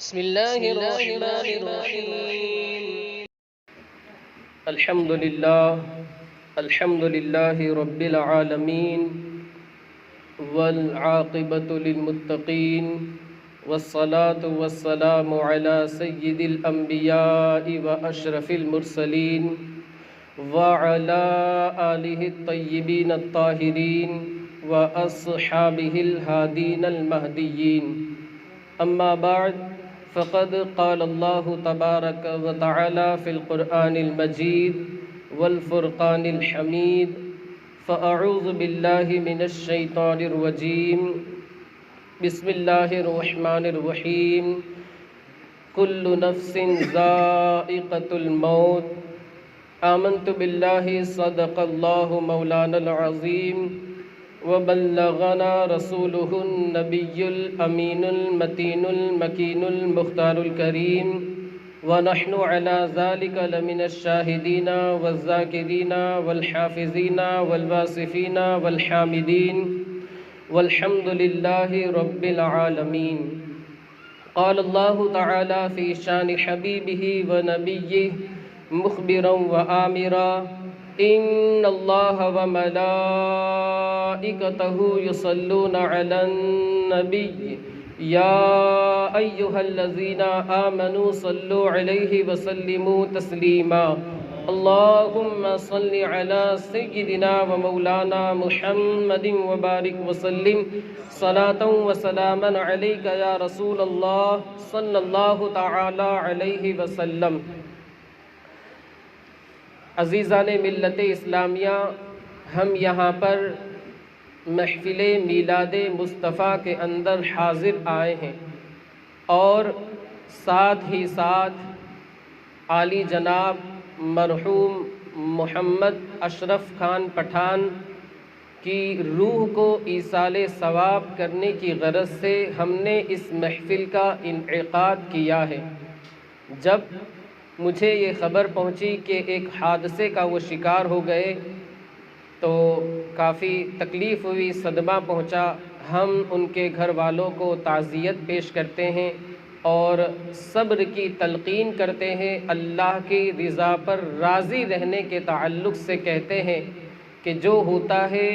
بسم الله الرحمن الرحيم. الحمد لله رب العالمين، والعاقبة للمتقين، والصلاة والسلام على سيد الأنبياء وأشرف المرسلين وعلى آله الطيبين الطاهرين وأصحابه الهادين المهديين. أما بعد، فقد قال الله تبارك وتعالى في القرآن المجيد والفرقان الحميد: فأعوذ بالله من الشيطان الرجيم، بسم الله الرحمن الرحيم. كل نفس ذائقة الموت، آمنت بالله صدق الله مولانا العظيم، وبلغنا رسوله النبي الأمين المتين المكين المختار الكريم، ونحن على ذلك لمن الشاهدين والذاكرين والحافظين والواصفين والحامدين، والحمد لله رب العالمين. قال الله تعالى في شان حبيبه ونبيه مخبرا وآمرا: إن الله وملائكته يصلون على النبي يا أيها الذين آمنوا صلوا عليه وسلموا تسليما. اللهم صل على سيدنا ومولانا محمد وبارك وسلم صلاة وسلاما عليك يا رسول الله صلى الله تعالى عليه وسلم. عزیزان ملت اسلامیہ، ہم یہاں پر محفل میلاد مصطفیٰ کے اندر حاضر آئے ہیں، اور ساتھ ہی ساتھ عالی جناب مرحوم محمد اشرف خان پٹھان کی روح کو ایصال ثواب کرنے کی غرض سے ہم نے اس محفل کا انعقاد کیا ہے. جب مجھے یہ خبر پہنچی کہ ایک حادثے کا وہ شکار ہو گئے تو کافی تکلیف ہوئی، صدمہ پہنچا. ہم ان کے گھر والوں کو تعزیت پیش کرتے ہیں اور صبر کی تلقین کرتے ہیں. اللہ کی رضا پر راضی رہنے کے تعلق سے کہتے ہیں کہ جو ہوتا ہے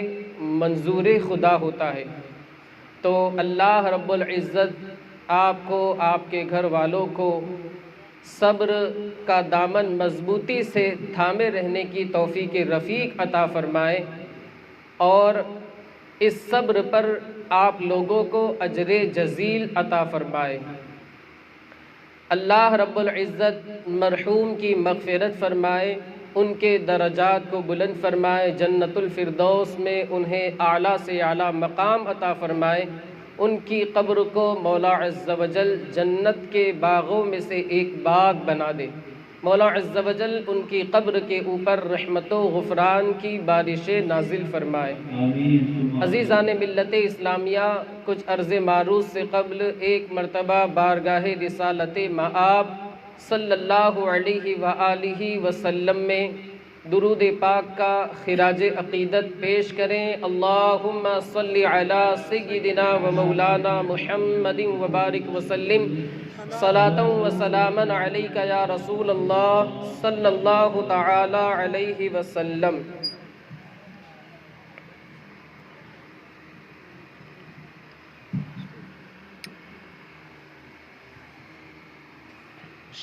منظور خدا ہوتا ہے. تو اللہ رب العزت آپ کو، آپ کے گھر والوں کو صبر کا دامن مضبوطی سے تھامے رہنے کی توفیق رفیق عطا فرمائے، اور اس صبر پر آپ لوگوں کو اجر جزیل عطا فرمائے. اللہ رب العزت مرحوم کی مغفرت فرمائے، ان کے درجات کو بلند فرمائے، جنت الفردوس میں انہیں اعلیٰ سے اعلیٰ مقام عطا فرمائے. ان کی قبر کو مولا عز و جل جنت کے باغوں میں سے ایک باغ بنا دے. مولا عز و جل ان کی قبر کے اوپر رحمت و غفران کی بارشیں نازل فرمائے. عزیزان ملت اسلامیہ، کچھ عرض معروض سے قبل ایک مرتبہ بارگاہ رسالت مآب صلی اللہ علیہ وآلہ وسلم میں درود پاک کا خراج عقیدت پیش کریں. اللہم صلی علی سیدنا و مولانا محمد وبارک وسلم صلاۃ و سلاما علیک یا رسول اللہ صلی اللہ تعالی علیہ وسلم.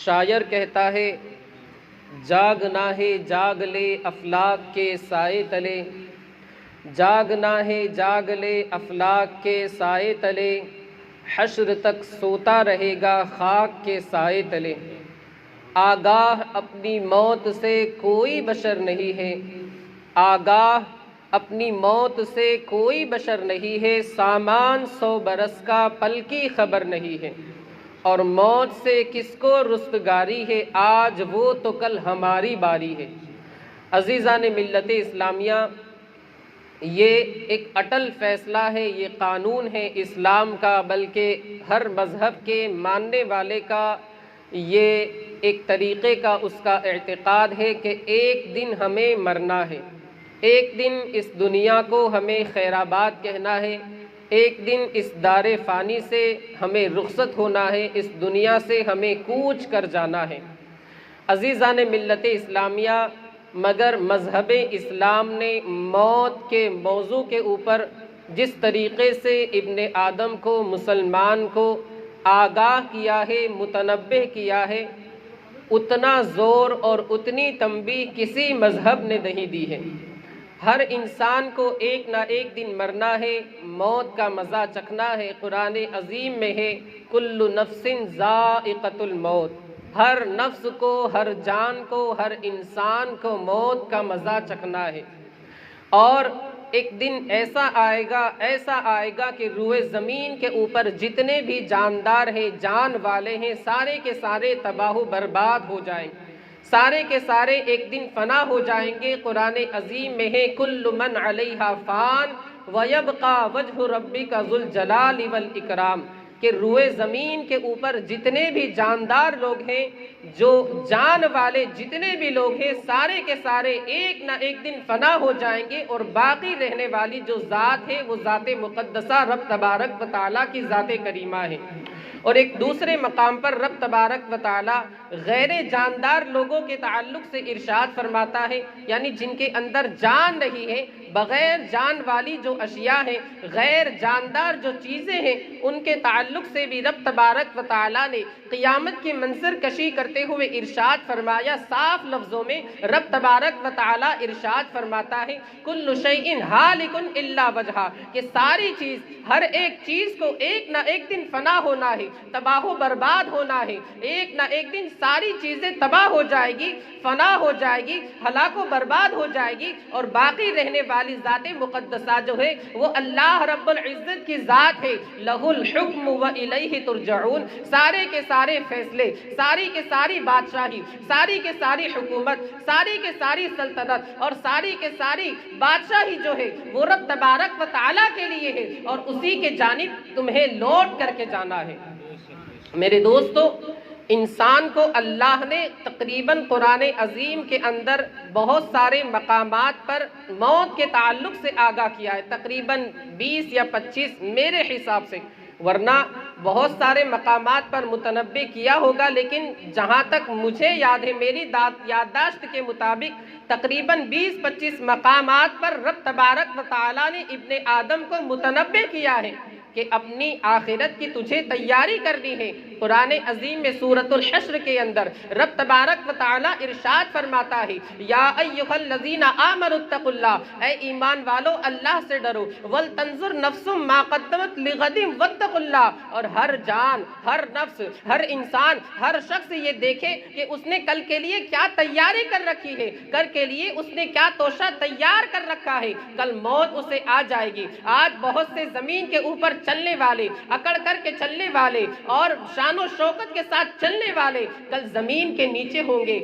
شاعر کہتا ہے: جاگنا ہے جاگ لے افلاک کے سائے تلے، جاگنا ہے جاگ لے افلاک کے سائے تلے، حشر تک سوتا رہے گا خاک کے سائے تلے. آگاہ اپنی موت سے کوئی بشر نہیں ہے، آگاہ اپنی موت سے کوئی بشر نہیں ہے، سامان 100 برس کا پل کی خبر نہیں ہے. اور موت سے کس کو رستگاری ہے، آج وہ تو کل ہماری باری ہے. عزیزان ملت اسلامیہ، یہ ایک اٹل فیصلہ ہے، یہ قانون ہے اسلام کا، بلکہ ہر مذہب کے ماننے والے کا یہ ایک طریقے کا اس کا اعتقاد ہے کہ ایک دن ہمیں مرنا ہے، ایک دن اس دنیا کو ہمیں خیر آباد کہنا ہے، ایک دن اس دار فانی سے ہمیں رخصت ہونا ہے، اس دنیا سے ہمیں کوچ کر جانا ہے۔ عزیزان ملت اسلامیہ، مگر مذہب اسلام نے موت کے موضوع کے اوپر جس طریقے سے ابن آدم کو، مسلمان کو آگاہ کیا ہے، متنبہ کیا ہے، اتنا زور اور اتنی تنبیہ کسی مذہب نے نہیں دی ہے۔ ہر انسان کو ایک نہ ایک دن مرنا ہے، موت کا مزہ چکھنا ہے۔ قرآن عظیم میں ہے کل نفس ذائقۃ الموت، ہر نفس کو، ہر جان کو، ہر انسان کو موت کا مزہ چکھنا ہے۔ اور ایک دن ایسا آئے گا کہ روئے زمین کے اوپر جتنے بھی جاندار ہیں، جان والے ہیں، سارے کے سارے تباہ و برباد ہو جائیں گے، سارے کے سارے ایک دن فنا ہو جائیں گے۔ قرآن عظیم میں ہے کل من علیہا فان ویبقى وجہ ربک ذو الجلال والاکرام، کہ روئے زمین کے اوپر جتنے بھی جاندار لوگ ہیں، جو جان والے جتنے بھی لوگ ہیں، سارے کے سارے ایک نہ ایک دن فنا ہو جائیں گے، اور باقی رہنے والی جو ذات ہے وہ ذات مقدسہ رب تبارک و تعالیٰ کی ذات کریمہ ہے۔ اور ایک دوسرے مقام پر رب تبارک و تعالیٰ غیر جاندار لوگوں کے تعلق سے ارشاد فرماتا ہے، یعنی جن کے اندر جان نہیں ہے، بغیر جان والی جو اشیاء ہیں، غیر جاندار جو چیزیں ہیں، ان کے تعلق سے بھی رب تبارک و تعالیٰ نے قیامت کی منظر کشی کرتے ہوئے ارشاد فرمایا۔ صاف لفظوں میں رب تبارک و تعالیٰ ارشاد فرماتا ہے کل شیء ہالک الا وجہہ، کہ ساری چیز، ہر ایک چیز کو ایک نہ ایک دن فنا ہونا ہے، تباہ و برباد ہونا ہے۔ ایک نہ ایک دن ساری چیزیں تباہ ہو جائے گی، فنا ہو جائے گی، ہلاک و برباد ہو جائے گی، اور باقی رہنے والی ذات مقدسہ جو ہے وہ اللہ رب العزت کی ذات ہے۔ لہ الحکم والیہ ترجعون، سارے کے سارے فیصلے، ساری کے ساری بادشاہی، ساری کے ساری حکومت، ساری کے ساری سلطنت اور ساری کے ساری بادشاہی جو ہے وہ رب تبارک و تعالیٰ کے لیے ہے، اور اسی کے جانب تمہیں لوٹ کر کے جانا ہے۔ میرے دوستو، انسان کو اللہ نے تقریباً قرآن عظیم کے اندر بہت سارے مقامات پر موت کے تعلق سے آگاہ کیا ہے، تقریباً 20 یا 25 میرے حساب سے، ورنہ بہت سارے مقامات پر متنبہ کیا ہوگا، لیکن جہاں تک مجھے یاد ہے، میری یادداشت کے مطابق تقریباً 20-25 مقامات پر رب تبارک و تعالیٰ نے ابن آدم کو متنبہ کیا ہے کہ اپنی آخرت کی تجھے تیاری کرنی ہے۔ قرآن عظیم میں سورۃ الحشر کے اندر رب تبارک و تعالیٰ ارشاد فرماتا ہے یا ایھا الذین آمنوا اتقوا اللہ، اے ایمان والو اللہ سے ڈرو، ولتنظر نفس ما قدمت لغد واتقوا اللہ، اور ہر جان، ہر نفس، ہر انسان، ہر شخص یہ دیکھے کہ اس نے کل کے لیے کیا تیاری کر رکھی ہے، کل کے لیے اس نے کیا توشہ تیار کر رکھا ہے۔ کل موت اسے آ جائے گی۔ آج بہت سے زمین کے اوپر چلنے والے، اکڑ کر کے چلنے والے اور شان و شوکت کے ساتھ چلنے والے کل زمین کے نیچے ہوں گے،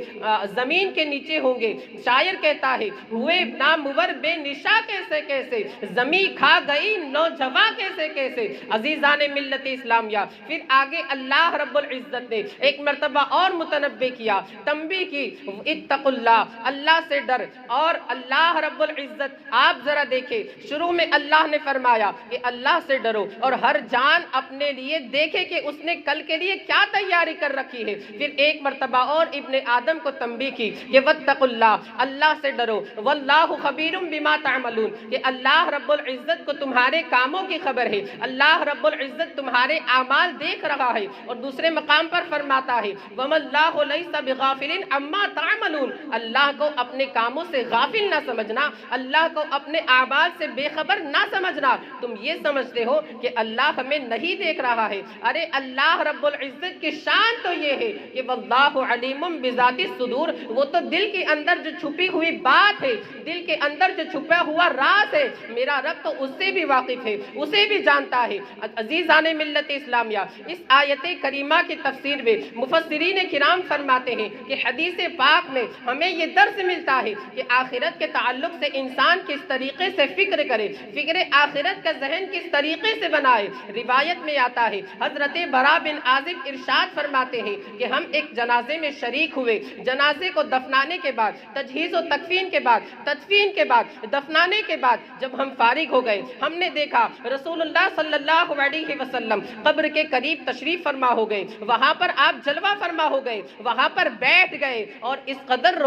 زمین کے نیچے ہوں گے۔ شاعر کہتا ہے ہوئے نامور بے نشا کیسے کیسے، زمین کھا گئی نوجواں کیسے کیسے۔ عزیزان ملت اسلامیہ، پھر آگے اللہ رب العزت نے ایک مرتبہ اور متنبہ کیا، تنبیہ کی، اتقوا اللہ، اللہ سے ڈر۔ اور اللہ رب العزت، آپ ذرا دیکھیں، شروع میں اللہ نے فرمایا کہ اللہ سے ڈرو، اور ہر جان اپنے لیے دیکھے کہ اس نے کل کے لیے کیا تیاری کر رکھی ہے۔ پھر ایک مرتبہ اور ابن آدم کو تنبیہ کی کہ واتقوا اللہ، اللہ سے ڈرو، واللہ خبیر بما تعملون، کہ اللہ رب العزت کو تمہارے کاموں کی خبر ہے، اللہ رب العزت تمہارے اعمال دیکھ رہا ہے۔ اور دوسرے مقام پر فرماتا ہے وما اللہ لیس بغافل عما تعملون، اللہ کو اپنے کاموں سے غافل نہ سمجھنا، اللہ کو اپنے اعمال سے بے خبر نہ سمجھنا۔ تم یہ سمجھتے ہو کہ اللہ ہمیں نہیں دیکھ رہا ہے، ارے اللہ رب العزت کی شان تو یہ ہے کہ واللہ علیم بذات الصدور، وہ تو دل کے اندر جو چھپی ہوئی بات ہے، دل کے اندر جو چھپا ہوا راز ہے، میرا رب تو اس سے بھی واقف ہے، اسے بھی جانتا ہے۔ عزیزان ملت اسلامیہ، اس آیت کریمہ کی تفسیر میں مفسرین کرام فرماتے ہیں کہ حدیث پاک میں ہمیں یہ درس ملتا ہے کہ آخرت کے تعلق سے انسان کس طریقے سے فکر کرے، فکر آخرت کا ذہن کس طریقے سے بنائے۔ روایت میں آتا ہے حضرت برا بن عازب ارشاد فرماتے ہیں کہ ہم ایک جنازے میں شریک ہوئے، جنازے کو دفنانے کے بعد، تجہیز و تکفین کے بعد، تدفین کے بعد، دفنانے کے بعد جب ہم فارغ ہو گئے، ہم نے دیکھا رسول اللہ صلی اللہ علیہ وسلم قبر کے قریب تشریف فرما ہو گئے، وہاں پر آپ جلوہ فرما ہو گئے، وہاں پر بیٹھ گئے اور اس قدر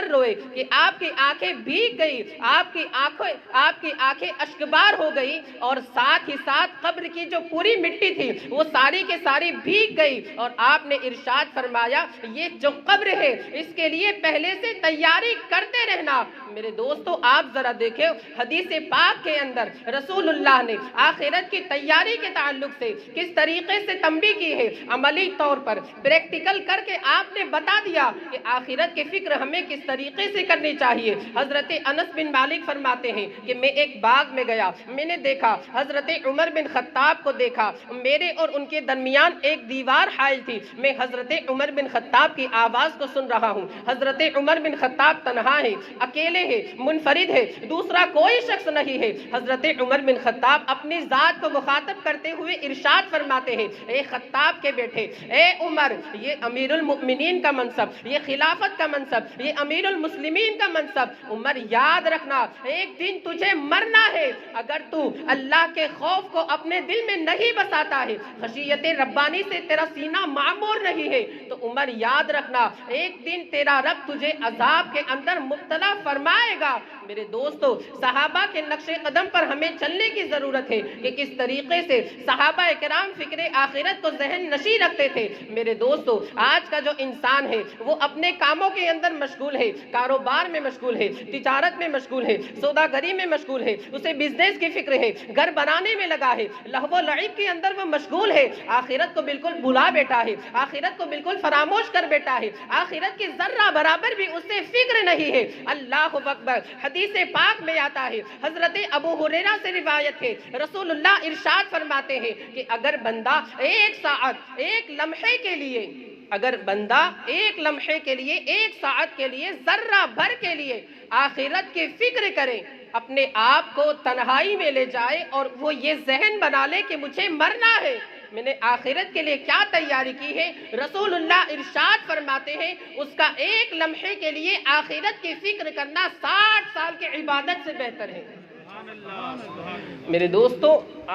روئے کہ آپ کی آنکھیں بھیگ گئی، آپ کی آنکھیں اشکبار ہو گئی، اور ساتھ ہی ساتھ قبر کی جو پوری مٹی تھی وہ ساری کے ساری بھیگ گئی، اور آپ نے ارشاد فرمایا یہ جو قبر ہے اس کے لیے پہلے سے تیاری کرتے رہنا۔ میرے دوستو آپ ذرا دیکھیں حدیث پاک کے اندر رسول اللہ نے آخرت کی تیاری کے تعلق سے کس طریقے سے تنبیہ کی ہے، عملی طور پر پریکٹیکل کر کے آپ نے بتا دیا کہ آخرت کی فکر ہمیں کس طریقے سے کرنی چاہیے۔ حضرت انس بن مالک فرماتے ہیں کہ میں ایک باغ میں گیا، میں نے دیکھا حضرت عمر بن خطاب کو دیکھا، میرے اور ان کے درمیان ایک دیوار حائل تھی، میں حضرت عمر بن خطاب کی آواز کو سن رہا ہوں، حضرت عمر بن خطاب تنہا ہے، اکیلے ہے، منفرد ہے، دوسرا کوئی شخص نہیں ہے۔ حضرت عمر بن خطاب اپنی ذات کو مخاطب کرتے ہوئے ارشاد فرماتے ہیں، اے خطاب کے بیٹے، اے عمر، یہ امیر المؤمنین کا منصب، یہ خلافت کا منصب، یہ امیر المسلمین کا منصب، عمر یاد رکھنا ایک دن تجھے مرنا ہے، اگر تو اللہ کے خوف کو اپنے دل میں نہیں بساتا ہے، خشیت ربانی سے تیرا سینہ معمور نہیں ہے، تو عمر یاد رکھنا ایک دن تیرا رب تجھے عذاب کے اندر مبتلا فرمائے گا۔ میرے دوستو صحابہ کے نقش قدم پر ہمیں چلنے کی ضرورت ہے کہ کس طریقے سے صحابہ کرام فکر آخرت کو ذہن نشیں رکھتے تھے۔ میرے دوستو آج کا جو انسان ہے وہ اپنے کاموں کے اندر مشغول ہے، کاروبار میں مشغول ہے، تجارت میں مشغول ہے، سوداگری میں مشغول ہے، اسے بزنس کی فکر ہے، گھر بنانے میں لگا ہے، لہو و لعب کے اندر وہ مشغول ہے، آخرت کو بالکل بھلا بیٹھا ہے، آخرت کو بالکل فراموش کر بیٹھا ہے، آخرت کی ذرہ برابر بھی اسے فکر نہیں ہے۔ اللہ اکبر، حدیث پاک میں آتا ہے، حضرت ابو ہریرہ سے روایت ہے، رسول اللہ ارشاد فرماتے ہیں کہ اگر بندہ ایک ساعت، ایک لمحے کے لیے، اگر بندہ ایک لمحے کے لیے، ایک ساعت کے لیے، ذرہ بھر کے لیے آخرت کی فکر کرے، اپنے آپ کو تنہائی میں لے جائے اور وہ یہ ذہن بنا لے کہ مجھے مرنا ہے، میں نے آخرت کے لیے کیا تیاری کی ہے، رسول اللہ ارشاد فرماتے ہیں اس کا ایک لمحے کے لیے آخرت کی فکر کرنا 60 سال کی عبادت سے بہتر ہے۔ میرے دوستو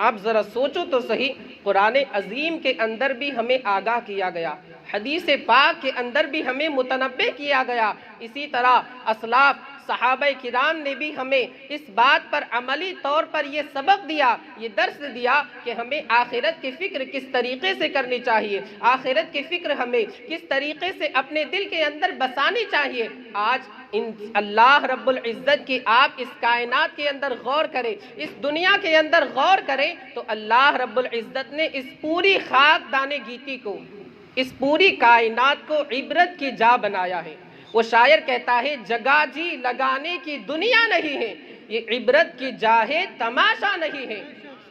آپ ذرا سوچو تو صحیح، قرآن عظیم کے اندر بھی ہمیں آگاہ کیا گیا، حدیث پاک کے اندر بھی ہمیں متنبہ کیا گیا، اسی طرح اسلاف صحابہ کرام نے بھی ہمیں اس بات پر عملی طور پر یہ سبق دیا، یہ درس دیا کہ ہمیں آخرت کی فکر کس طریقے سے کرنی چاہیے، آخرت کی فکر ہمیں کس طریقے سے اپنے دل کے اندر بسانی چاہیے۔ آج اللہ رب العزت کی آپ اس کائنات کے اندر غور کریں، اس دنیا کے اندر غور کریں تو اللہ رب العزت نے اس پوری خاک دانے گیتی کو، اس پوری کائنات کو عبرت کی جا بنایا ہے۔ وہ شاعر کہتا ہے جگہ جی لگانے کی دنیا نہیں ہے، یہ عبرت کی جا ہے، تماشا نہیں ہے۔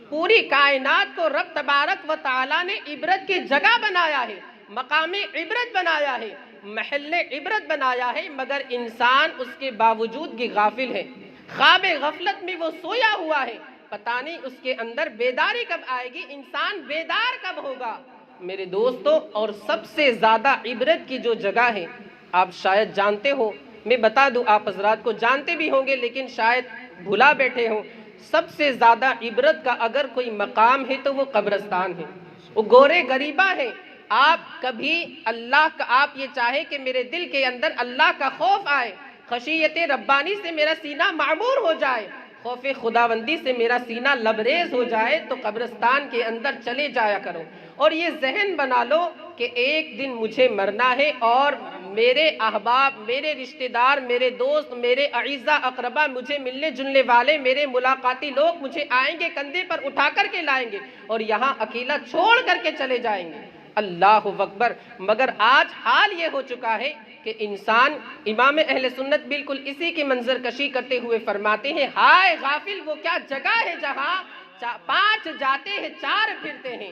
پوری کائنات کو رب تبارک و تعالی نے عبرت کی جگہ بنایا ہے، مقام عبرت بنایا ہے، محل عبرت بنایا ہے، مگر انسان اس کے باوجود کی غافل ہے، خواب غفلت میں وہ سویا ہوا ہے، پتہ نہیں اس کے اندر بیداری کب آئے گی، انسان بیدار کب ہوگا۔ میرے دوستو اور سب سے زیادہ عبرت کی جو جگہ ہے، آپ شاید جانتے ہو، میں بتا دوں آپ حضرات کو جانتے بھی ہوں گے لیکن شاید بھلا بیٹھے ہوں، سب سے زیادہ عبرت کا اگر کوئی مقام ہے تو وہ قبرستان ہے، وہ گورے غریبہ ہے۔ آپ کبھی اللہ کا، آپ یہ چاہے کہ میرے دل کے اندر اللہ کا خوف آئے، خشیت ربانی سے میرا سینہ معمور ہو جائے، خوف خداوندی سے میرا سینہ لبریز ہو جائے، تو قبرستان کے اندر چلے جایا کرو اور یہ ذہن بنا لو کہ ایک دن مجھے مرنا ہے اور میرے احباب، میرے رشتہ دار، میرے دوست، میرے اعزاء اقربا، مجھے ملنے جلنے والے، میرے ملاقاتی لوگ مجھے آئیں گے، کندھے پر اٹھا کر کے لائیں گے اور یہاں اکیلا چھوڑ کر کے چلے جائیں گے۔ اللہ اکبر، مگر آج حال یہ ہو چکا ہے کہ انسان، امام اہل سنت بالکل اسی کی منظر کشی کرتے ہوئے فرماتے ہیں، ہائے غافل وہ کیا جگہ ہے جہاں 5 جاتے ہیں 4 پھرتے ہیں،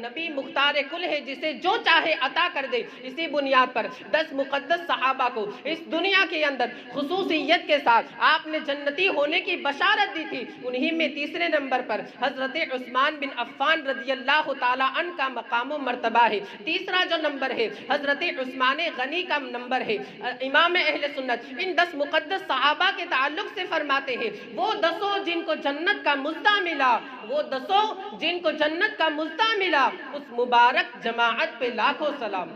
نبی مختار کل ہے، جسے جو چاہے عطا کر دے۔ اسی بنیاد پر 10 مقدس صحابہ کو اس دنیا کے اندر خصوصیت کے ساتھ آپ نے جنتی ہونے کی بشارت دی تھی۔ انہی میں تیسرے نمبر پر حضرت عثمان بن عفان رضی اللہ تعالیٰ عنہ کا مقام و مرتبہ ہے۔ تیسرا جو نمبر ہے حضرت عثمان غنی کا نمبر ہے۔ امام اہل سنت ان 10 مقدس صحابہ کے تعلق سے فرماتے ہیں، وہ 10 جن کو جنت کا مزدہ ملا، وہ 10 جن کو جنت کا مزدہ ملا، اس مبارک جماعت پہ لاکھوں سلام۔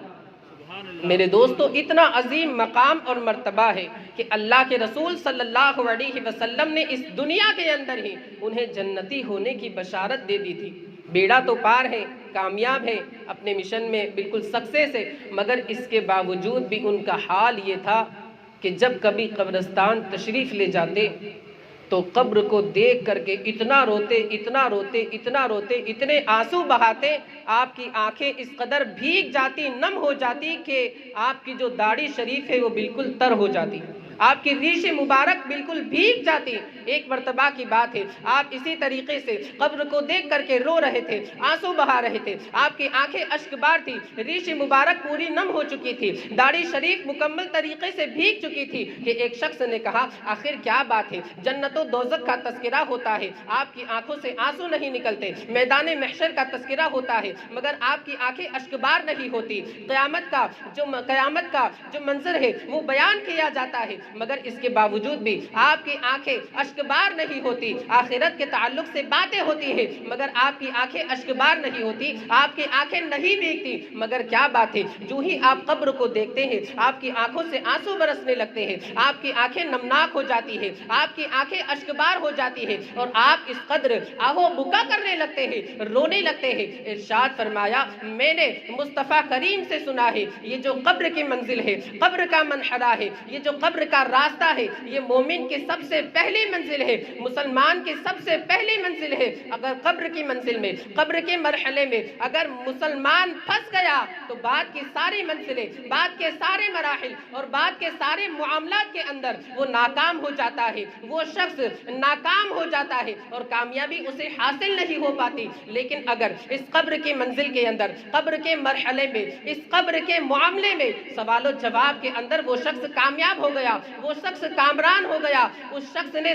میرے دوستو، اتنا عظیم مقام اور مرتبہ ہے کہ اللہ کے رسول صلی اللہ علیہ وسلم نے اس دنیا کے اندر ہی انہیں جنتی ہونے کی بشارت دے دی تھی۔ بیڑا تو پار ہے، کامیاب ہے اپنے مشن میں بالکل سکسیس ہے، مگر اس کے باوجود بھی ان کا حال یہ تھا کہ جب کبھی قبرستان تشریف لے جاتے تو قبر کو دیکھ کر کے اتنا روتے، اتنا روتے، اتنا روتے، اتنے آنسو بہاتے، آپ کی آنکھیں اس قدر بھیگ جاتی، نم ہو جاتی کہ آپ کی جو داڑھی شریف ہے وہ بالکل تر ہو جاتی، آپ کی ریش مبارک بالکل بھیگ جاتی۔ ایک مرتبہ کی بات ہے، آپ اسی طریقے سے قبر کو دیکھ کر کے رو رہے تھے، آنسو بہا رہے تھے، آپ کی آنکھیں اشک بار تھی، ریش مبارک پوری نم ہو چکی تھی، داڑھی شریف مکمل طریقے سے بھیگ چکی تھی کہ ایک شخص نے کہا آخر کیا بات ہے، جنت و دوزخ کا تذکرہ ہوتا ہے، آپ کی آنکھوں سے آنسو نہیں نکلتے، میدان محشر کا تذکرہ ہوتا ہے مگر آپ کی آنکھیں اشک بار نہیں ہوتی، قیامت کا جو منظر ہے وہ بیان کیا جاتا ہے مگر اس کے باوجود بھی آپ کی آنکھیں اشک بار نہیں ہوتی، آخرت کے تعلق سے باتیں ہوتی ہیں مگر آپ کی آنکھیں اشک بار نہیں ہوتی، آپ کی آنکھیں نہیں بھیگتی، مگر کیا بات ہے، جو ہی آپ قبر کو دیکھتے ہیں آپ کی آنکھوں سے آنسو برسنے لگتے ہیں، آپ کی آنکھیں نمناک ہو جاتی ہیں، آپ کی آنکھیں اشک بار ہو جاتی ہیں اور آپ اس قدر آہو بکا کرنے لگتے ہیں، رونے لگتے ہیں۔ ارشاد فرمایا، میں نے مصطفیٰ کریم سے سنا ہے یہ جو قبر کی منزل ہے، قبر کا منحرہ ہے، یہ جو قبر کا راستہ ہے، یہ مومن کی سب سے پہلی منزل ہے، مسلمان کی سب سے پہلی منزل ہے۔ اگر قبر کی منزل میں، قبر کے مرحلے میں اگر مسلمان پھنس گیا تو بعد کی ساری منزلیں، بعد کے سارے مراحل اور بعد کے سارے معاملات کے اندر وہ ناکام ہو جاتا ہے، وہ شخص ناکام ہو جاتا ہے اور کامیابی اسے حاصل نہیں ہو پاتی۔ لیکن اگر اس قبر کی منزل کے اندر، قبر کے مرحلے میں، اس قبر کے معاملے میں سوال و جواب کے اندر وہ شخص کامیاب ہو گیا، وہ شخص کامران ہو گیا، اس شخص نے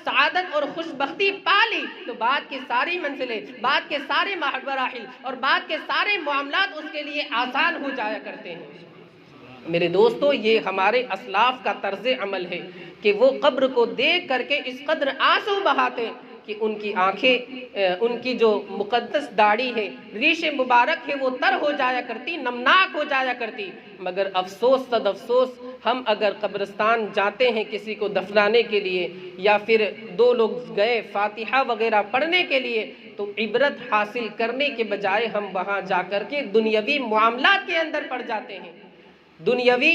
سعادت اور خوشبختی پالی تو بعد کی ساری منزلیں، بعد کے سارے مراحل اور بعد کے سارے معاملات اس کے لیے آسان ہو جایا کرتے ہیں۔ میرے دوستو، یہ ہمارے اسلاف کا طرز عمل ہے کہ وہ قبر کو دیکھ کر کے اس قدر آنسو بہاتے کہ ان کی آنکھیں، ان کی جو مقدس داڑھی ہے، ریش مبارک ہے، وہ تر ہو جایا کرتی، نمناک ہو جایا کرتی۔ مگر افسوس صد افسوس، ہم اگر قبرستان جاتے ہیں کسی کو دفنانے کے لیے یا پھر 2 لوگ گئے فاتحہ وغیرہ پڑھنے کے لیے تو عبرت حاصل کرنے کے بجائے ہم وہاں جا کر کے دنیاوی معاملات کے اندر پڑ جاتے ہیں، دنیاوی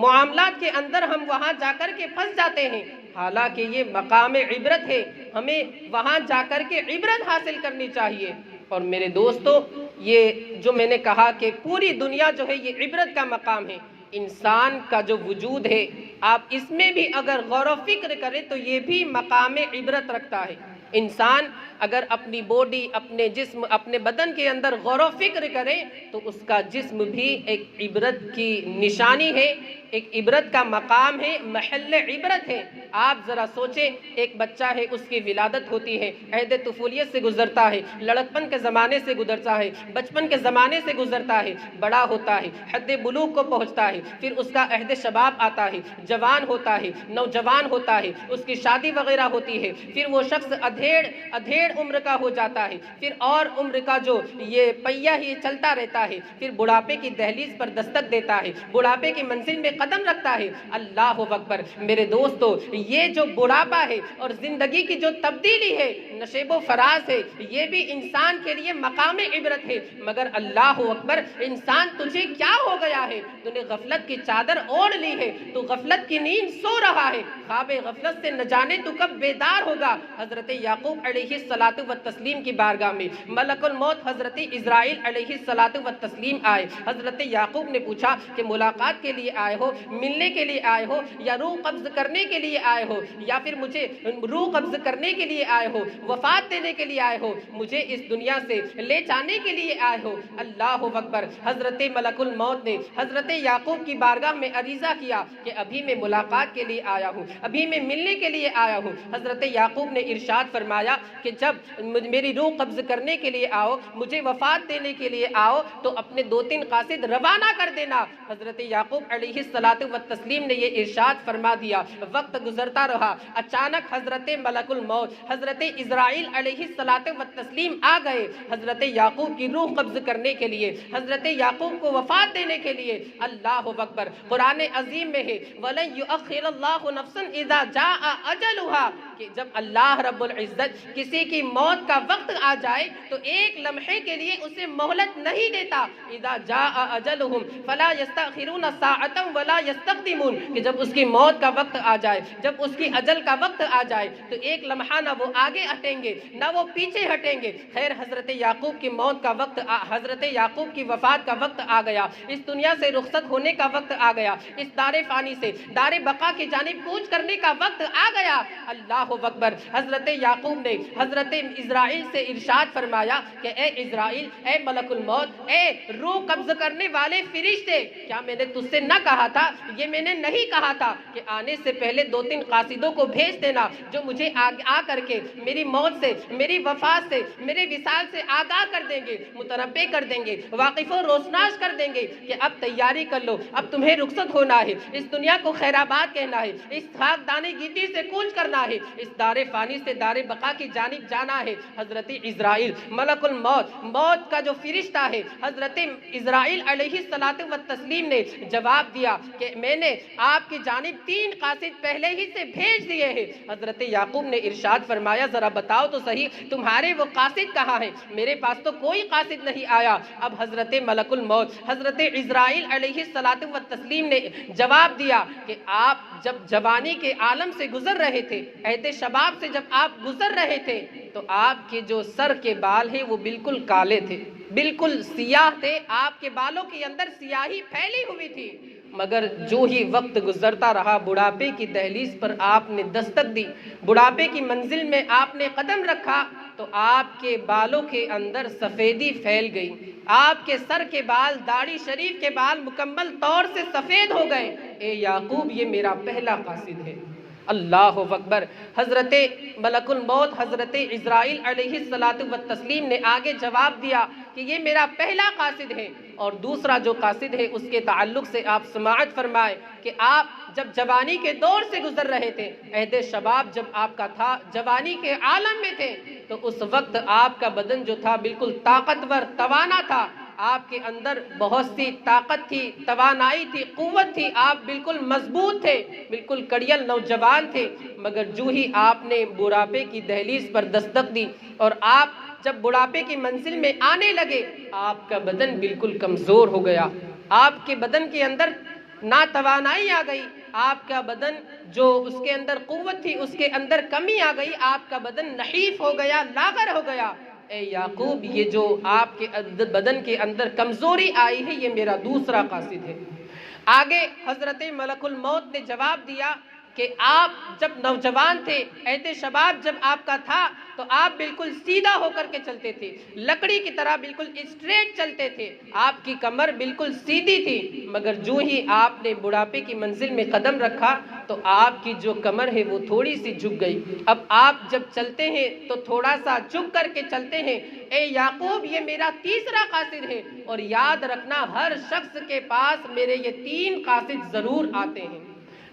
معاملات کے اندر ہم وہاں جا کر کے پھنس جاتے ہیں، حالانکہ یہ مقام عبرت ہے، ہمیں وہاں جا کر کے عبرت حاصل کرنی چاہیے۔ اور میرے دوستو، یہ جو میں نے کہا کہ پوری دنیا جو ہے یہ عبرت کا مقام ہے، انسان کا جو وجود ہے آپ اس میں بھی اگر غور و فکر کریں تو یہ بھی مقام عبرت رکھتا ہے۔ انسان اگر اپنی باڈی، اپنے جسم، اپنے بدن کے اندر غور و فکر کرے تو اس کا جسم بھی ایک عبرت کی نشانی ہے، ایک عبرت کا مقام ہے، محل عبرت ہے۔ آپ ذرا سوچیں، ایک بچہ ہے، اس کی ولادت ہوتی ہے، عہد طفولیت سے گزرتا ہے، لڑکپن کے زمانے سے گزرتا ہے، بچپن کے زمانے سے گزرتا ہے، بڑا ہوتا ہے، حد بلوغ کو پہنچتا ہے، پھر اس کا عہد شباب آتا ہے، جوان ہوتا ہے، نوجوان ہوتا ہے، اس کی شادی وغیرہ ہوتی ہے، پھر وہ شخص ادھیڑ عمر کا ہو جاتا ہے، پھر اور عمر کا جو یہ پہیہ ہی چلتا رہتا ہے، پھر بڑھاپے کی دہلیز پر دستک دیتا ہے، بڑھاپے کی منزل میں قدم رکھتا ہے۔ اللہ اکبر! میرے دوستو، یہ جو بڑھاپا ہے اور زندگی کی جو تبدیلی ہے، نشیب و فراز ہے، یہ بھی انسان کے لیے مقام عبرت ہے۔ مگر اللہ اکبر! انسان تجھے کیا ہو گیا ہے؟ تو نے غفلت کی چادر اوڑھ لی ہے، تو غفلت کی نیند سو رہا ہے، خواب غفلت سے نہ جانے تو کب بیدار ہوگا۔ حضرت یعقوب علیہ الصلاۃ والتسلیم کی بارگاہ میں ملک الموت حضرت اسرائیل علیہ الصلاۃ والتسلیم آئے۔ حضرت یعقوب نے پوچھا کہ ملاقات کے لیے آئے ہو، ملنے کے لیے آئے ہو، یا روح قبض کرنے کے لیے آئے ہو، یا پھر مجھے روح قبض کرنے کے لیے آئے ہو، وفات دینے کے لیے آئے ہو، مجھے اس دنیا سے لے جانے کے لیے آئے ہو؟ اللہ اکبر۔ حضرت ملک الموت نے حضرت یعقوب کی بارگاہ میں عریضہ کیا کہ ابھی میں ملاقات کے لیے آیا ہوں، ابھی میں ملنے کے لیے آیا ہوں۔ حضرت یعقوب نے ارشاد فرمایا کہ جب میری روح قبض کرنے کے لیے آؤ، مجھے وفات دینے کے لیے آؤ، تو اپنے 2-3 قاصد روانہ کر دینا۔ حضرت یعقوب علیہ الصلاۃ والتسلیم نے یہ ارشاد فرما دیا۔ وقت گزرتا رہا، اچانک حضرت ملک الموت حضرت اسرائیل علیہ الصلاۃ والتسلیم آ گئے حضرت یعقوب کی روح قبض کرنے کے لیے، حضرت یعقوب کو وفات دینے کے لیے۔ اللہ اکبر۔ قرآن عظیم میں ہے وَلَن يُؤَخِّرَ اللَّهُ نَفْسًا إِذَا جَاءَ أَجَلُهَا، کہ جب اللہ رب العزت کسی کی موت کا وقت آ جائے تو ایک لمحے کے لیے اسے مہلت نہیں دیتا۔ اذا جاء اجلهم فلا يستأخرون ساعة ولا يستقدمون، کہ جب اس کی موت کا وقت آ جائے، جب اس کی اجل کا وقت آ جائے تو ایک لمحہ نہ وہ آگے ہٹیں گے نہ وہ پیچھے ہٹیں گے۔ خیر، حضرت یعقوب کی موت کا وقت حضرت یعقوب کی وفات کا وقت آ گیا، اس دنیا سے رخصت ہونے کا وقت آ گیا، اس دار فانی سے دار بقا کی جانب کوچ کرنے کا وقت آ گیا۔ اللہ اکبر۔ حضرت یعقوب نے حضرت اسرائیل سے ارشاد فرمایا کہ اے اسرائیل، اے ملک الموت، اے روح قبض کرنے والے فرشتے، کیا میں نے تجھ سے نہ کہا تھا، یہ میں نے نہیں کہا تھا کہ آنے سے پہلے 2-3 قاصدوں کو بھیج دینا جو مجھے آ کر کے میری موت سے، میری وفات سے، میرے وصال سے آگاہ کر دیں گے، متنبع کر دیں گے، واقف و روشناس کر دیں گے کہ اب تیاری کر لو، اب تمہیں رخصت ہونا ہے، اس دنیا کو خیرآباد کہنا ہے، اس خاکدانی گیتی سے کوچ کرنا ہے، اس دار فانی سے دار بقا کی جانب جانا ہے۔ حضرت اسرائیل ملک الموت، موت کا جو فرشتہ ہے، حضرت اسرائیل علیہ الصلاۃ والتسلیم نے جواب دیا کہ میں نے آپ کی جانب 3 قاصد پہلے ہی سے بھیج دیے ہیں۔ حضرت یعقوب نے ارشاد فرمایا ذرا بتاؤ تو صحیح تمہارے وہ قاصد کہاں ہیں؟ میرے پاس تو کوئی قاصد نہیں آیا۔ اب حضرت ملک الموت حضرت اسرائیل علیہ الصلاۃ والتسلیم نے جواب دیا کہ آپ جب جوانی کے عالم سے گزر رہے تھے، عہد شباب سے جب آپ گزر رہے تھے تو آپ کے جو سر کے بال ہیں وہ بالکل کالے تھے، بالکل سیاہ تھے، آپ کے بالوں کے اندر سیاہی پھیلی ہوئی تھی، مگر جو ہی وقت گزرتا رہا بڑھاپے کی دہلیز پر آپ نے دستک دی، بڑھاپے کی منزل میں آپ نے قدم رکھا تو آپ کے بالوں کے اندر سفیدی پھیل گئی، آپ کے سر کے بال، داڑھی شریف کے بال مکمل طور سے سفید ہو گئے۔ اے یعقوب، یہ میرا پہلا قاصد ہے۔ اللہ اکبر۔ حضرت ملک الموت حضرت اسرائیل علیہ الصلاۃ والتسلیم نے آگے جواب دیا کہ یہ میرا پہلا قاصد ہے، اور دوسرا جو قاصد ہے اس کے تعلق سے آپ سماعت فرمائے کہ آپ جب جوانی کے دور سے گزر رہے تھے، عہد شباب جب آپ کا تھا، جوانی کے عالم میں تھے، تو اس وقت آپ کا بدن جو تھا بالکل طاقتور توانا تھا، آپ کے اندر بہت سی طاقت تھی، توانائی تھی، قوت تھی، آپ بالکل مضبوط تھے، بالکل کڑیل نوجوان تھے، مگر جو ہی آپ نے بڑھاپے کی دہلیز پر دستک دی اور آپ جب بڑھاپے کی منزل میں آنے لگے، آپ کا بدن بالکل کمزور ہو گیا، آپ کے بدن کے اندر ناتوانائی آ گئی، آپ کا بدن جو اس کے اندر قوت تھی اس کے اندر کمی آ گئی، آپ کا بدن نحیف ہو گیا، لاغر ہو گیا۔ اے یعقوب، یہ جو آپ کے بدن کے اندر کمزوری آئی ہے یہ میرا دوسرا قاصد ہے۔ آگے حضرت ملک الموت نے جواب دیا کہ آپ جب نوجوان تھے، عہد شباب جب آپ کا تھا تو آپ بالکل سیدھا ہو کر کے چلتے تھے، لکڑی کی طرح بالکل اسٹریٹ چلتے تھے، آپ کی کمر بالکل سیدھی تھی، مگر جو ہی آپ نے بڑھاپے کی منزل میں قدم رکھا تو آپ کی جو کمر ہے وہ تھوڑی سی جھک گئی۔ اب آپ جب چلتے ہیں تو تھوڑا سا جھک کر کے چلتے ہیں۔ اے یعقوب، یہ میرا تیسرا قاصد ہے، اور یاد رکھنا ہر شخص کے پاس میرے یہ 3 قاصد ضرور آتے ہیں۔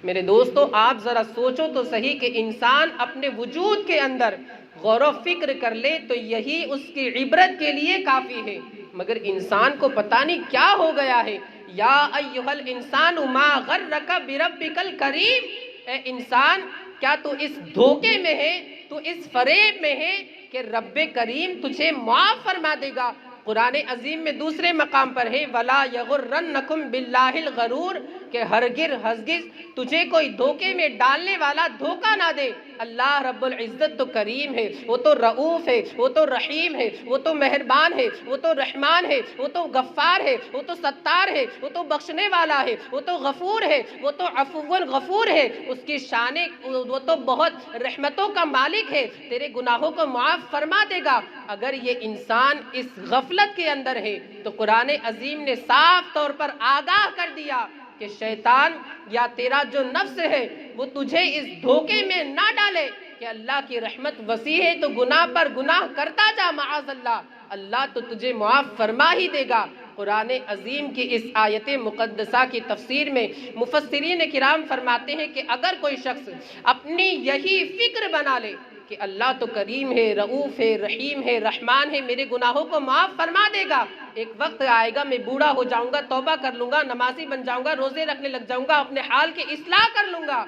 میرے دوستو، آپ ذرا سوچو تو صحیح کہ انسان اپنے وجود کے اندر غور و فکر کر لے تو یہی اس کی عبرت کے لیے کافی ہے، مگر انسان کو پتہ نہیں کیا ہو گیا ہے۔ یا ایھا الانسان ما غرک بربک الکریم، اے انسان، کیا تو اس دھوکے میں ہے، تو اس فریب میں ہے کہ رب کریم تجھے معاف فرما دے گا، قرآن عظیم میں دوسرے مقام پر ہے وَلَا يَغُرَّنَّكُمْ بِاللَّهِ الْغَرُورُ کہ ہرگز تجھے کوئی دھوکے میں ڈالنے والا دھوکہ نہ دے۔ اللہ رب العزت تو کریم ہے، وہ تو رؤوف ہے، وہ تو رحیم ہے، وہ تو مہربان ہے، وہ تو رحمان ہے، وہ تو غفار ہے، وہ تو ستار ہے، وہ تو بخشنے والا ہے، وہ تو غفور ہے، وہ تو عفو غفور ہے، اس کی شان وہ تو بہت رحمتوں کا مالک ہے، تیرے گناہوں کو معاف فرما دے گا۔ اگر یہ انسان اس غفلت کے اندر ہے تو قرآن عظیم نے صاف طور پر آگاہ کر دیا کہ شیطان یا تیرا جو نفس ہے وہ تجھے اس دھوکے میں نہ ڈالے کہ اللہ کی رحمت وسیع ہے تو گناہ پر گناہ کرتا جا، معاذ اللہ، اللہ تو تجھے معاف فرما ہی دے گا۔ قرآن عظیم کی اس آیت مقدسہ کی تفسیر میں مفسرین کرام فرماتے ہیں کہ اگر کوئی شخص اپنی یہی فکر بنا لے کہ اللہ تو کریم ہے، رؤوف ہے، رحیم ہے، رحمان ہے، میرے گناہوں کو معاف فرما دے گا، ایک وقت آئے گا میں بوڑھا ہو جاؤں گا، توبہ کر لوں گا، نمازی بن جاؤں گا، روزے رکھنے لگ جاؤں گا، اپنے حال کی اصلاح کر لوں گا۔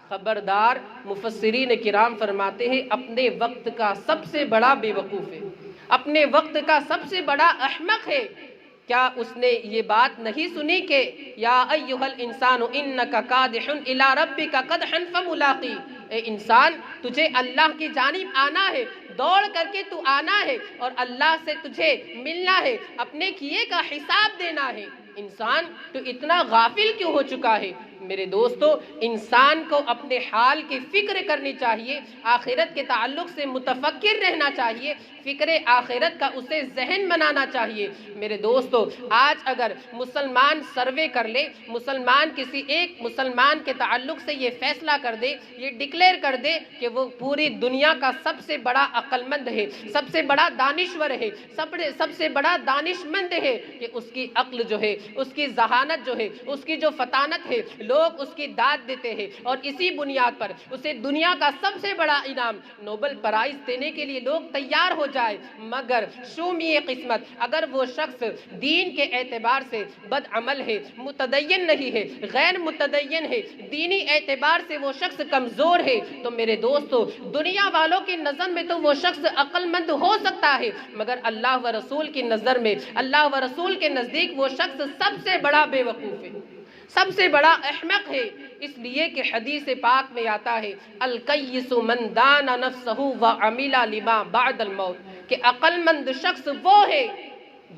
خبردار، مفسرین کرام فرماتے ہیں اپنے وقت کا سب سے بڑا بے وقوف ہے، اپنے وقت کا سب سے بڑا احمق ہے۔ کیا اس نے یہ بات نہیں سنی کہ یا ایھا الانسان انک کادح الی ربک قدحا فملاقی، اے انسان تجھے اللہ کی جانب آنا ہے، دوڑ کر کے تو آنا ہے اور اللہ سے تجھے ملنا ہے، اپنے کیے کا حساب دینا ہے۔ انسان تو اتنا غافل کیوں ہو چکا ہے؟ میرے دوستو، انسان کو اپنے حال کی فکر کرنی چاہیے، آخرت کے تعلق سے متفکر رہنا چاہیے، فکر آخرت کا اسے ذہن بنانا چاہیے۔ میرے دوستو، آج اگر مسلمان سروے کر لے، مسلمان کسی ایک مسلمان کے تعلق سے یہ فیصلہ کر دے، یہ ڈکلیئر کر دے کہ وہ پوری دنیا کا سب سے بڑا عقل مند ہے، سب سے بڑا دانشور ہے، سب سے بڑا دانش مند ہے، کہ اس کی عقل جو ہے، اس کی ذہانت جو ہے، اس کی جو فطانت ہے، لوگ اس کی داد دیتے ہیں اور اسی بنیاد پر اسے دنیا کا سب سے بڑا انعام نوبل پرائز دینے کے لیے لوگ تیار ہو جائے، مگر شومی قسمت اگر وہ شخص دین کے اعتبار سے بد عمل ہے، متدین نہیں ہے، غیر متدین ہے، دینی اعتبار سے وہ شخص کمزور ہے، تو میرے دوستو دنیا والوں کی نظر میں تو وہ شخص عقل مند ہو سکتا ہے، مگر اللہ و رسول کی نظر میں، اللہ و رسول کے نزدیک وہ شخص سب سے بڑا بے وقوف ہے، سب سے بڑا احمق ہے۔ اس لیے کہ حدیث پاک میں آتا ہے الکیس من دان نفسہ وعمل لما بعد الموت، کہ عقل مند شخص وہ ہے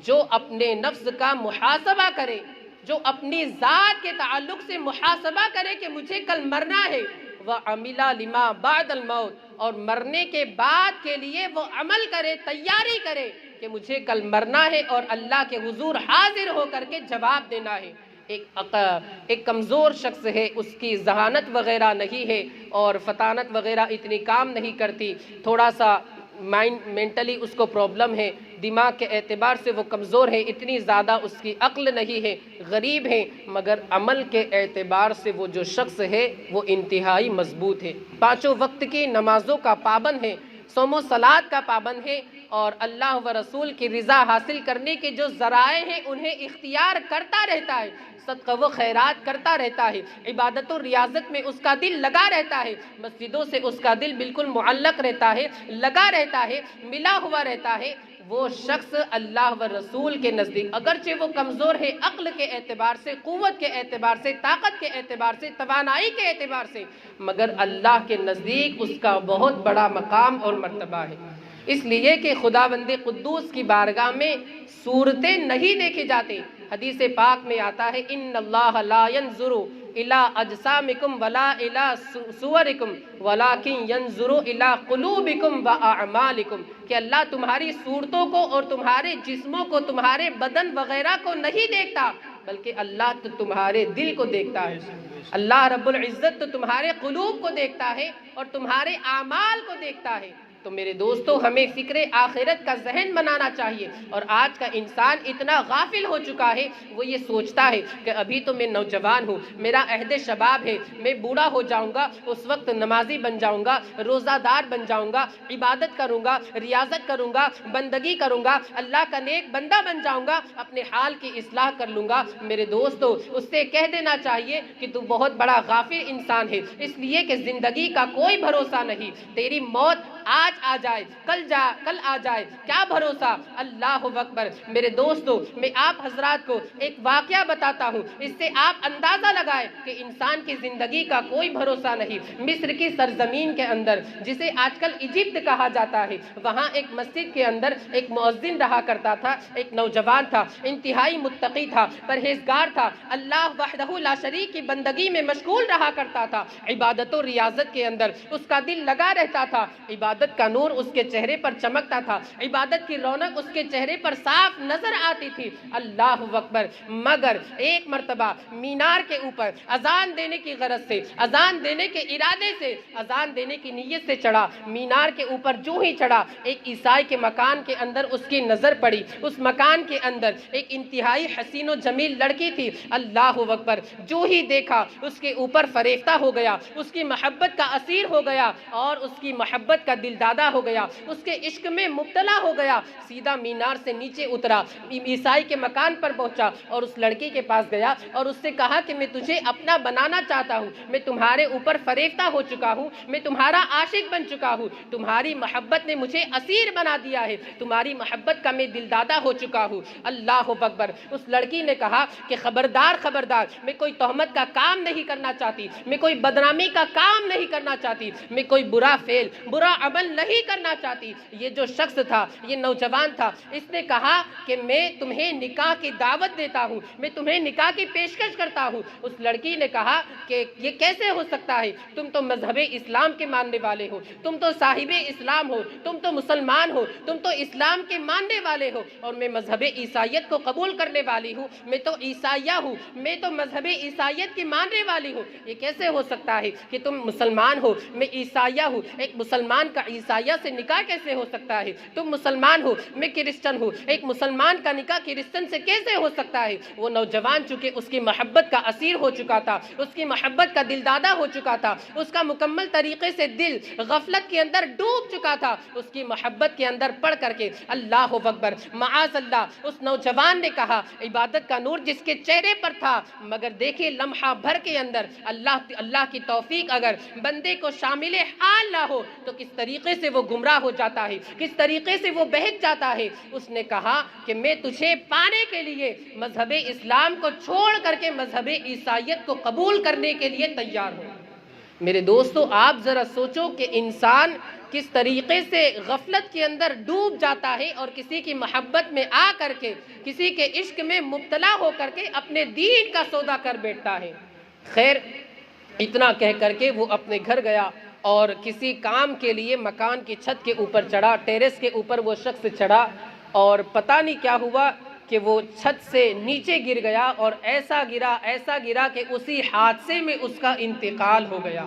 جو اپنے نفس کا محاسبہ کرے، جو اپنی ذات کے تعلق سے محاسبہ کرے کہ مجھے کل مرنا ہے، وعمل لما بعد الموت، اور مرنے کے بعد کے لیے وہ عمل کرے، تیاری کرے کہ مجھے کل مرنا ہے اور اللہ کے حضور حاضر ہو کر کے جواب دینا ہے۔ ایک کمزور شخص ہے، اس کی ذہانت وغیرہ نہیں ہے اور فطانت وغیرہ اتنی کام نہیں کرتی، تھوڑا سا مینٹلی اس کو پرابلم ہے، دماغ کے اعتبار سے وہ کمزور ہے، اتنی زیادہ اس کی عقل نہیں ہے، غریب ہے، مگر عمل کے اعتبار سے وہ جو شخص ہے وہ انتہائی مضبوط ہے، پانچوں وقت کی نمازوں کا پابند ہے، صوم و صلات کا پابند ہے، اور اللہ و رسول کی رضا حاصل کرنے کے جو ذرائع ہیں انہیں اختیار کرتا رہتا ہے، صدقہ و خیرات کرتا رہتا ہے، عبادت و ریاضت میں اس کا دل لگا رہتا ہے، مسجدوں سے اس کا دل بالکل معلق رہتا ہے، لگا رہتا ہے، ملا ہوا رہتا ہے، وہ شخص اللہ و رسول کے نزدیک اگرچہ وہ کمزور ہے عقل کے اعتبار سے، قوت کے اعتبار سے، طاقت کے اعتبار سے، توانائی کے اعتبار سے، مگر اللہ کے نزدیک اس کا بہت بڑا مقام اور مرتبہ ہے، اس لیے کہ خداوند قدوس کی بارگاہ میں صورتیں نہیں دیکھے جاتے۔ حدیث پاک میں آتا ہے ان اللہ لا ينظر الى اجسامکم ولا الى صورکم ولکن ينظر الى قلوبکم واعمالکم، کہ اللہ تمہاری صورتوں کو اور تمہارے جسموں کو، تمہارے بدن وغیرہ کو نہیں دیکھتا، بلکہ اللہ تو تمہارے دل کو دیکھتا ہے، اللہ رب العزت تو تمہارے قلوب کو دیکھتا ہے اور تمہارے اعمال کو دیکھتا ہے۔ تو میرے دوستو ہمیں فکر آخرت کا ذہن بنانا چاہیے، اور آج کا انسان اتنا غافل ہو چکا ہے، وہ یہ سوچتا ہے کہ ابھی تو میں نوجوان ہوں، میرا عہد شباب ہے، میں بوڑھا ہو جاؤں گا، اس وقت نمازی بن جاؤں گا، روزہ دار بن جاؤں گا، عبادت کروں گا، ریاضت کروں گا، بندگی کروں گا، اللہ کا نیک بندہ بن جاؤں گا، اپنے حال کی اصلاح کر لوں گا۔ میرے دوستو اس سے کہہ دینا چاہیے کہ تو بہت بڑا غافل انسان ہے، اس لیے کہ زندگی کا کوئی بھروسہ نہیں، تیری موت آج آ جائے، کل آ جائے، کیا بھروسہ۔ اللہ اکبر۔ میرے دوستو، میں آپ حضرات کو ایک واقعہ بتاتا ہوں، اس سے آپ اندازہ لگائیں کہ انسان کی زندگی کا کوئی بھروسہ نہیں۔ مصر کی سرزمین کے اندر، جسے آج کل ایجپٹ کہا جاتا ہے، وہاں ایک مسجد کے اندر ایک مؤذن رہا کرتا تھا، ایک نوجوان تھا، انتہائی متقی تھا، پرہیزگار تھا، اللہ وحدہ لا شریک کی بندگی میں مشغول رہا کرتا تھا، عبادت و ریاضت کے اندر اس کا دل لگا رہتا تھا، عبادت کا نور اس کے چہرے پر چمکتا تھا، عبادت کی رونق اس کے چہرے پر صاف نظر آتی تھی۔ اللہ اکبر۔ مگر ایک مرتبہ مینار کے اوپر اذان دینے کی غرض سے، اذان دینے کے ارادے سے، اذان دینے کی نیت سے چڑھا، مینار کے اوپر جو ہی چڑھا، ایک عیسائی کے مکان کے اندر اس کی نظر پڑی۔ اس مکان کے اندر ایک انتہائی حسین و جمیل لڑکی تھی۔ اللہ اکبر۔ جو ہی دیکھا اس کے اوپر فریفتہ ہو گیا، اس کی محبت کا اسیر ہو گیا اور اس کی محبت کا دل دادا ہو گیا، اس کے عشق میں مبتلا ہو گیا۔ سیدھا مینار سے نیچے اترا، عیسائی کے مکان پر پہنچا اور اس لڑکی کے پاس گیا اور اس سے کہا کہ میں تجھے اپنا بنانا چاہتا ہوں، میں تمہارے اوپر فریفتہ ہو چکا ہوں، میں تمہارا عاشق بن چکا ہوں، تمہاری محبت نے مجھے اسیر بنا دیا ہے، تمہاری محبت کا میں دل دادا ہو چکا ہوں۔ اللہ اکبر۔ اس لڑکی نے کہا کہ خبردار خبردار، میں کوئی تہمت کا کام نہیں کرنا چاہتی، میں کوئی بدنامی کا کام نہیں کرنا چاہتی، میں کوئی برا فعل، برا عمل نہیں کرنا چاہتی۔ یہ جو شخص تھا، یہ نوجوان تھا، اس نے کہا کہ میں تمہیں نکاح کی دعوت دیتا ہوں، میں تمہیں نکاح کی پیشکش کرتا ہوں۔ اس لڑکی نے کہا کہ یہ کیسے ہو سکتا ہے، تم تو مذہب اسلام کے ماننے والے ہو، تم تو صاحب اسلام ہو، تم تو مسلمان ہو، تم تو اسلام کے ماننے والے ہو، اور میں مذہب عیسائیت کو قبول کرنے والی ہوں، میں تو عیسائیہ ہوں، میں تو مذہب عیسائیت کی ماننے والی ہوں۔ یہ کیسے ہو سکتا ہے کہ تم مسلمان ہو، میں عیسائیہ ہوں، ایک مسلمان کا عیسائیہ سے نکاح کیسے ہو سکتا ہے؟ تم مسلمان ہو، میں کرسچن ہوں، ایک مسلمان کا نکاح کرسچن سے کیسے ہو سکتا ہے؟ وہ نوجوان چونکہ اس کی محبت کا اسیر ہو چکا تھا، اس کی محبت کا دل دادا ہو چکا تھا، اس کا مکمل طریقے سے دل غفلت کے اندر ڈوب چکا تھا، اس کی محبت کے اندر پڑھ کر کے اللہ اکبر معاذ اللہ اس نوجوان نے کہا، عبادت کا نور جس کے چہرے پر تھا، مگر دیکھیں لمحہ بھر کے اندر اللہ کی توفیق اگر بندے کو شامل حال نہ ہو تو کس طریقے سے وہ گمراہ ہو جاتا ہے، کس طریقے سے وہ بہک جاتا ہے۔ اس نے کہا کہ میں تجھے پانے کے لیے مذہب اسلام کو چھوڑ کر کے مذہب عیسائیت کو قبول کرنے کے لیے تیار ہوں۔ میرے دوستو، آپ ذرا سوچو کہ انسان کس طریقے سے غفلت کے اندر ڈوب جاتا ہے اور کسی کی محبت میں آ کر کے، کسی کے عشق میں مبتلا ہو کر کے اپنے دین کا سودا کر بیٹھتا ہے۔ خیر، اتنا کہہ کر کے وہ اپنے گھر گیا اور کسی کام کے لیے مکان کی چھت کے اوپر چڑھا، ٹیرس کے اوپر وہ شخص چڑھا اور پتہ نہیں کیا ہوا کہ وہ چھت سے نیچے گر گیا اور ایسا گرا کہ اسی حادثے میں اس کا انتقال ہو گیا۔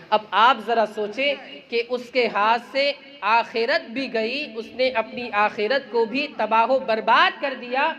اب آپ ذرا سوچیں کہ اس کے ہاتھ سے آخرت بھی گئی، اس نے اپنی آخرت کو بھی تباہ و برباد کر دیا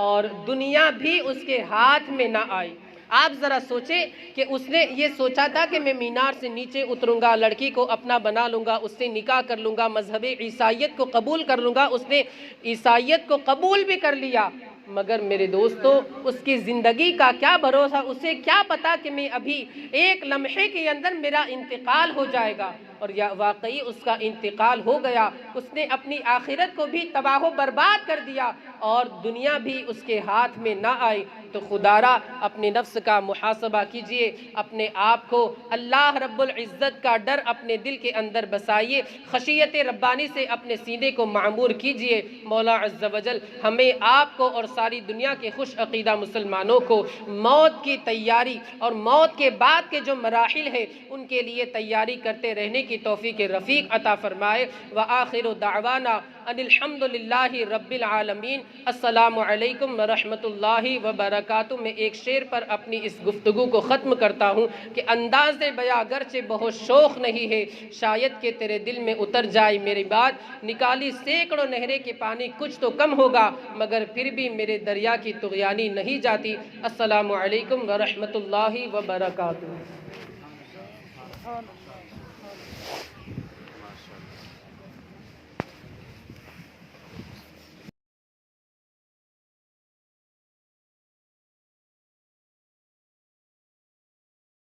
اور دنیا بھی اس کے ہاتھ میں نہ آئی۔ آپ ذرا سوچیں کہ اس نے یہ سوچا تھا کہ میں مینار سے نیچے اتروں گا، لڑکی کو اپنا بنا لوں گا، اس سے نکاح کر لوں گا، مذہب عیسائیت کو قبول کر لوں گا۔ اس نے عیسائیت کو قبول بھی کر لیا، مگر میرے دوستو اس کی زندگی کا کیا بھروسہ، اسے کیا پتا کہ میں ابھی ایک لمحے کے اندر میرا انتقال ہو جائے گا، اور یا واقعی اس کا انتقال ہو گیا۔ اس نے اپنی آخرت کو بھی تباہ و برباد کر دیا اور دنیا بھی اس کے ہاتھ میں نہ آئی۔ تو خدارا اپنے نفس کا محاسبہ کیجئے، اپنے آپ کو اللہ رب العزت کا ڈر اپنے دل کے اندر بسائیے، خشیت ربانی سے اپنے سینے کو معمور کیجئے۔ مولا عز و جل ہمیں آپ کو اور ساری دنیا کے خوش عقیدہ مسلمانوں کو موت کی تیاری اور موت کے بعد کے جو مراحل ہیں ان کے لیے تیاری کرتے رہنے کی توفیق رفیق عطا فرمائے۔ وآخر دعوانا ان الحمد للہ رب العالمین۔ السلام علیکم ورحمۃ اللہ وبرکاتہ۔ میں ایک شعر پر اپنی اس گفتگو کو ختم کرتا ہوں کہ انداز بیاں گرچہ بہت شوق نہیں ہے، شاید کہ تیرے دل میں اتر جائے میری بات، نکالی سینکڑوں نہریں کے پانی کچھ تو کم ہوگا، مگر پھر بھی میرے دریا کی طغیانی نہیں جاتی۔ السلام علیکم ورحمۃ اللہ وبرکاتہ۔